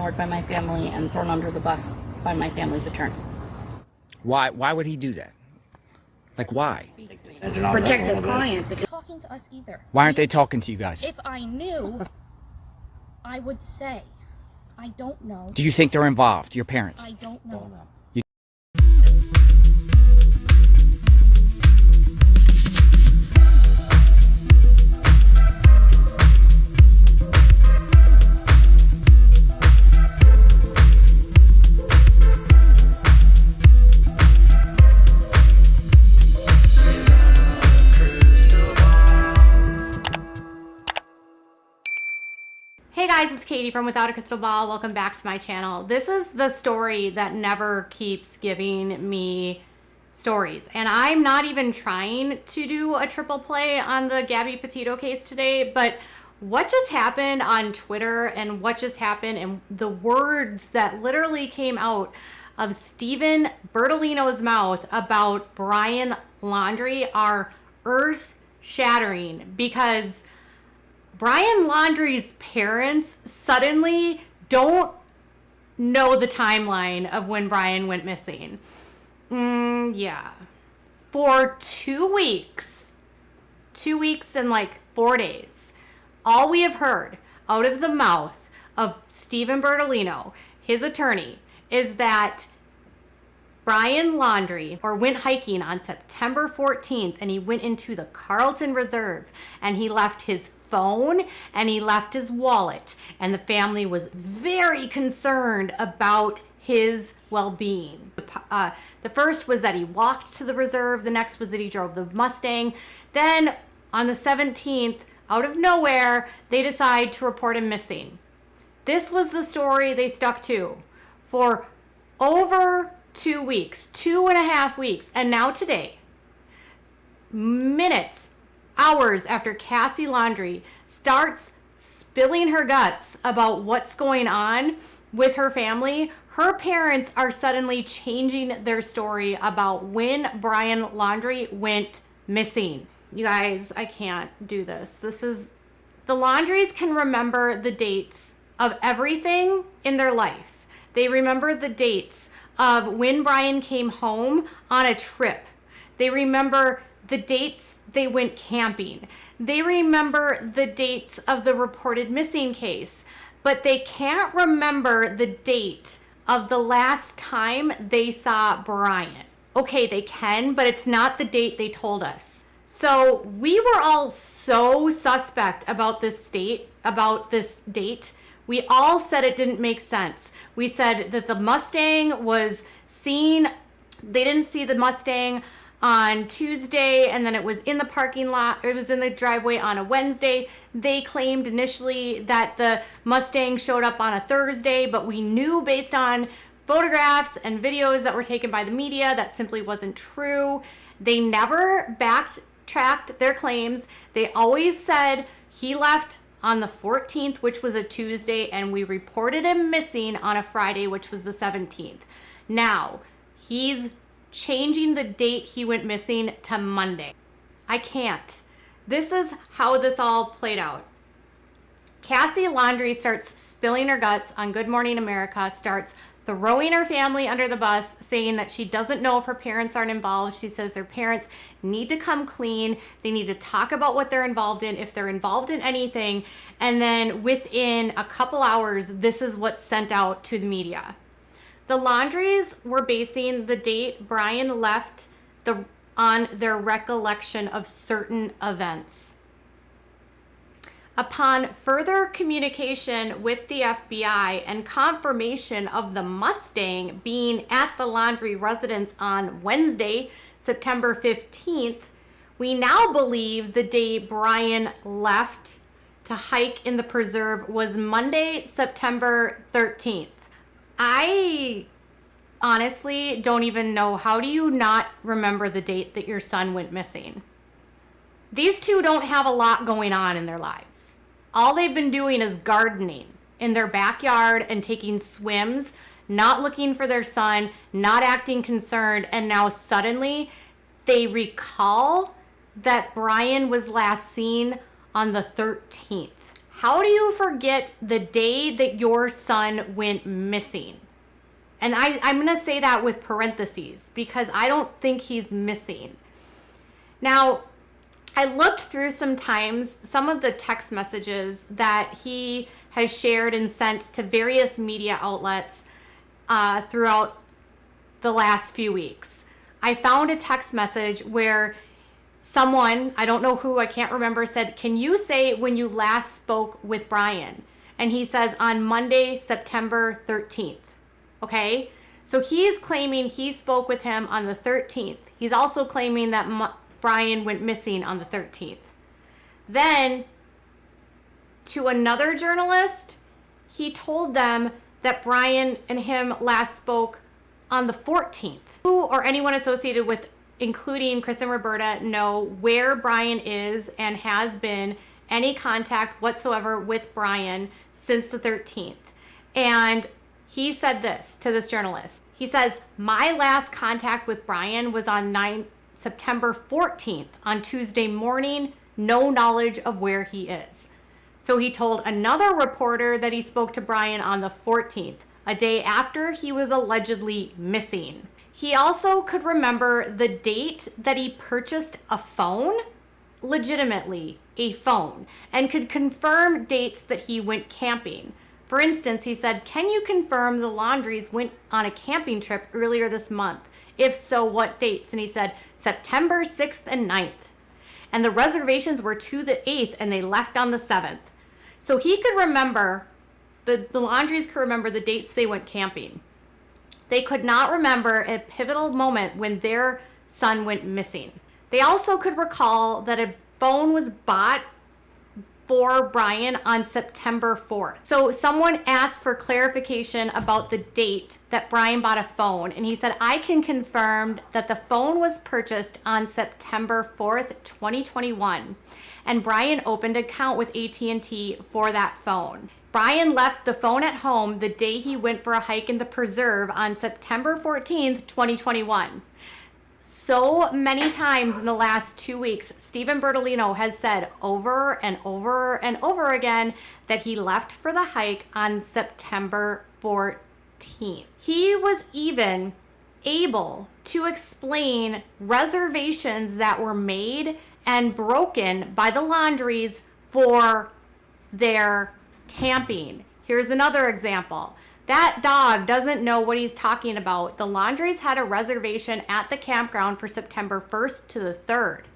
ignored by my family and thrown under the bus by my family's attorney. Why would he do that? Like, why? Protect his client. Because talking to us either. Why aren't they talking to you guys? If I knew, I would say. I don't know. Do you think they're involved, your parents? I don't know. Hey guys, it's Katie from Without a Crystal Ball. Welcome back to my channel. This is the story that never keeps giving me stories. And I'm not even trying to do a triple play on the Gabby Petito case today, but what just happened on Twitter and what just happened and the words that literally came out of Stephen Bertolino's mouth about Brian Laundrie are earth-shattering, because Brian Laundrie's parents suddenly don't know the timeline of when Brian went missing. Yeah. For 2 weeks, 2 weeks and like 4 days, all we have heard out of the mouth of Stephen Bertolino, his attorney, is that Brian Laundrie went hiking on September 14th, and he went into the Carlton Reserve, and he left his phone and he left his wallet, and the family was very concerned about his well-being. The first was that he walked to the reserve. The next was that he drove the Mustang. Then on the 17th, out of nowhere, they decide to report him missing. This was the story they stuck to for over 2 weeks, 2.5 weeks. And now today, minutes, hours after Cassie Laundrie starts spilling her guts about what's going on with her family, her parents are suddenly changing their story about when Brian Laundrie went missing. You guys, I can't do this. The Laundries can remember the dates of everything in their life. They remember the dates of when Brian came home on a trip. They remember the dates they went camping. They remember the dates of the reported missing case, but they can't remember the date of the last time they saw Brian. Okay, they can, but it's not the date they told us. So we were all so suspect about this date. We all said it didn't make sense. We said that the Mustang was seen, they didn't see the Mustang on Tuesday, and then it was in the parking lot, it was in the driveway on a Wednesday. They claimed initially that the Mustang showed up on a Thursday, but we knew based on photographs and videos that were taken by the media that simply wasn't true. They never backtracked their claims. They always said he left on the 14th, which was a Tuesday, and we reported him missing on a Friday, which was the 17th. Now, he's changing the date he went missing to Monday. I can't. This is how this all played out. Cassie Laundrie starts spilling her guts on Good Morning America, starts throwing her family under the bus, saying that she doesn't know if her parents aren't involved. She says their parents need to come clean. They need to talk about what they're involved in, if they're involved in anything. And then within a couple hours, this is what's sent out to the media. The Laundries were basing the date Brian left on their recollection of certain events. Upon further communication with the FBI and confirmation of the Mustang being at the Laundrie residence on Wednesday, September 15th, we now believe the day Brian left to hike in the preserve was Monday, September 13th. I honestly don't even know, how do you not remember the date that your son went missing? These two don't have a lot going on in their lives. All they've been doing is gardening in their backyard and taking swims, not looking for their son, not acting concerned, and now suddenly they recall that Brian was last seen on the 13th. How do you forget the day that your son went missing? And I'm going to say that with parentheses because I don't think he's missing. Now, I looked through sometimes some of the text messages that he has shared and sent to various media outlets throughout the last few weeks. I found a text message where someone, I don't know who, I can't remember, said, "Can you say when you last spoke with Brian?" And he says, "On Monday, September 13th. Okay? So he's claiming he spoke with him on the 13th. He's also claiming that Brian went missing on the 13th. Then, to another journalist, he told them that Brian and him last spoke on the 14th. Who or anyone associated with, including Chris and Roberta, know where Brian is and has been any contact whatsoever with Brian since the 13th. And he said this to this journalist. He says, "My last contact with Brian was on September 14th on Tuesday morning, no knowledge of where he is." So he told another reporter that he spoke to Brian on the 14th, a day after he was allegedly missing. He also could remember the date that he purchased a phone, legitimately a phone, and could confirm dates that he went camping. For instance, he said, "Can you confirm the Laundries went on a camping trip earlier this month? If so, what dates?" And he said, September 6th and 9th. And the reservations were to the 8th and they left on the 7th. So he could remember, the Laundries could remember the dates they went camping. They could not remember a pivotal moment when their son went missing. They also could recall that a phone was bought for Brian on September 4th. So someone asked for clarification about the date that Brian bought a phone, and he said, "I can confirm that the phone was purchased on September 4th, 2021, and Brian opened an account with AT&T for that phone. Brian left the phone at home the day he went for a hike in the preserve on September 14th, 2021. So many times in the last 2 weeks, Stephen Bertolino has said over and over and over again that he left for the hike on September 14th. He was even able to explain reservations that were made and broken by the Laundries for their camping. Here's another example. That dog doesn't know what he's talking about. The Laundries had a reservation at the campground for September 1st to the 3rd.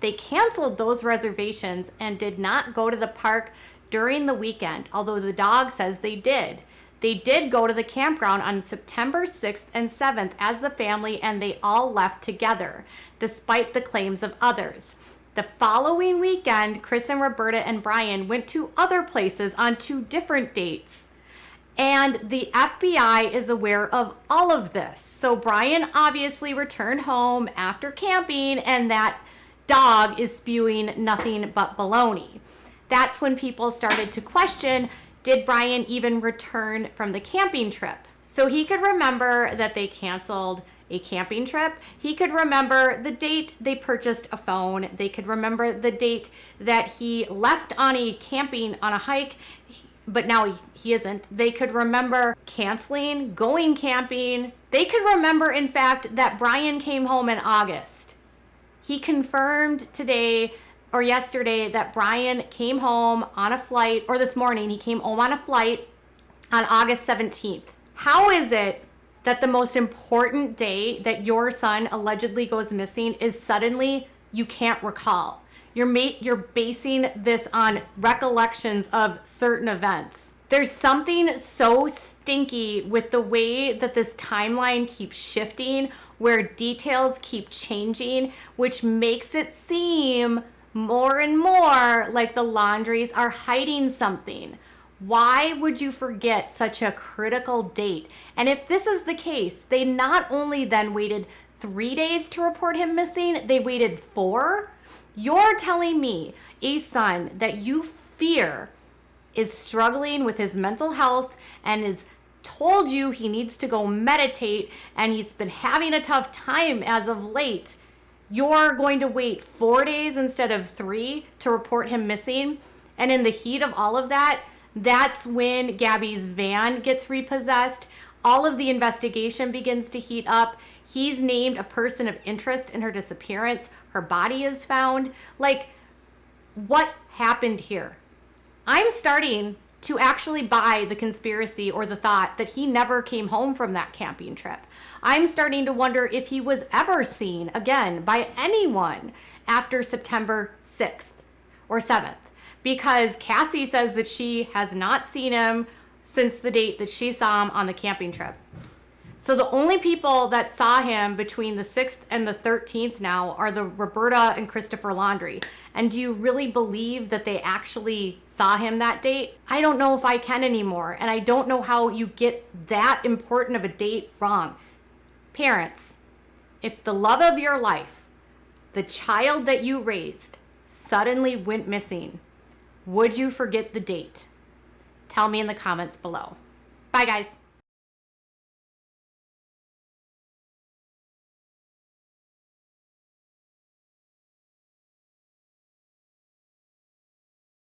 They canceled those reservations and did not go to the park during the weekend, although the dog says they did. They did go to the campground on September 6th and 7th as the family, and they all left together, despite the claims of others. The following weekend, Chris and Roberta and Brian went to other places on 2 different dates. And the FBI is aware of all of this. So Brian obviously returned home after camping, and that dog is spewing nothing but baloney. That's when people started to question, did Brian even return from the camping trip? So he could remember that they canceled a camping trip. He could remember the date they purchased a phone. They could remember the date that he left on a hike, but now he isn't. They could remember canceling, going camping. They could remember, in fact, that Brian came home in August. He confirmed today or yesterday that Brian came home on a flight, or this morning, he came home on a flight on August 17th. How is it that the most important day that your son allegedly goes missing is suddenly you can't recall? You're basing this on recollections of certain events. There's something so stinky with the way that this timeline keeps shifting, where details keep changing, which makes it seem more and more like the Laundries are hiding something. Why would you forget such a critical date? And if this is the case, they not only then waited 3 days to report him missing, they waited 4. You're telling me a son that you fear is struggling with his mental health and has told you he needs to go meditate, and he's been having a tough time as of late. You're going to wait 4 days instead of 3 to report him missing, And in the heat of all of that, that's when Gabby's van gets repossessed. All of the investigation begins to heat up. He's named a person of interest in her disappearance. Her body is found. Like, what happened here? I'm starting to actually buy the conspiracy or the thought that he never came home from that camping trip. I'm starting to wonder if he was ever seen again by anyone after September 6th or 7th, because Cassie says that she has not seen him since the date that she saw him on the camping trip. So the only people that saw him between the 6th and the 13th now are the Roberta and Christopher Laundrie. And do you really believe that they actually saw him that date? I don't know if I can anymore. And I don't know how you get that important of a date wrong. Parents, if the love of your life, the child that you raised, suddenly went missing, would you forget the date? Tell me in the comments below. Bye, guys.